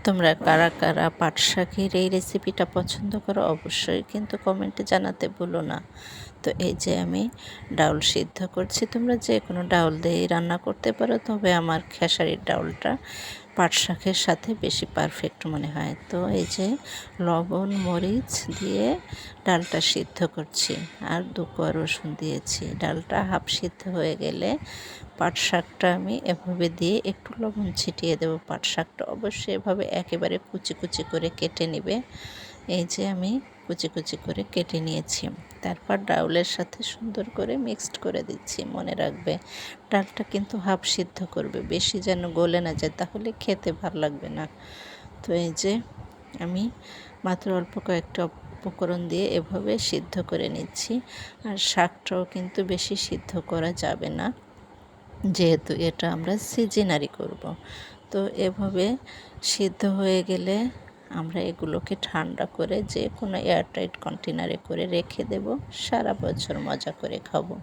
তোমরা কারা কারা পাট শাকের এই রেসিপিটা পছন্দ করো অবশ্যই কিন্তু কমেন্টে জানাতে ভুলো না। তো এই যে আমি ডাউল সিদ্ধ করছি, তোমরা যে কোনো ডাউল দিয়েই রান্না করতে পারো, তবে আমার খেসারির ডাউলটা পাট শাকের সাথে বেশি পারফেক্ট মনে হয়। তো এই যে লবণ মরিচ দিয়ে ডালটা সিদ্ধ করছি, আর 2 কোয়া রসুন দিয়েছি। ডালটা হাফ সিদ্ধ হয়ে গেলে পাট শাকটা আমি এভাবে দিয়ে একটু লবণ ছিটিয়ে দেবো। পাট শাকটা অবশ্যই এভাবে একেবারে কুচি কুচি করে কেটে নেবে। এই যে আমি কুচি কুচি করে কেটে নিয়েছি, তারপর ডাউলের সাথে সুন্দর করে মিক্সড করে দিচ্ছি। মনে রাখবে ডালটা কিন্তু হাফ সিদ্ধ করবে, বেশি যেন গলে না যায়, তাহলে খেতে ভালো লাগবে না। তো এই যে আমি মাত্র অল্প কয়েকটা উপকরণ দিয়ে এভাবে সিদ্ধ করে নিচ্ছি। আর শাকটাও কিন্তু বেশি সিদ্ধ করা যাবে না, যেহেতু এটা আমরা সিজনারি করব। তো এভাবে সিদ্ধ হয়ে গেলে আমরা এগুলোকে ঠান্ডা করে যে কোনো এয়ারটাইট কন্টেনারে করে রেখে দেব, সারা বছর মজা করে খাবো।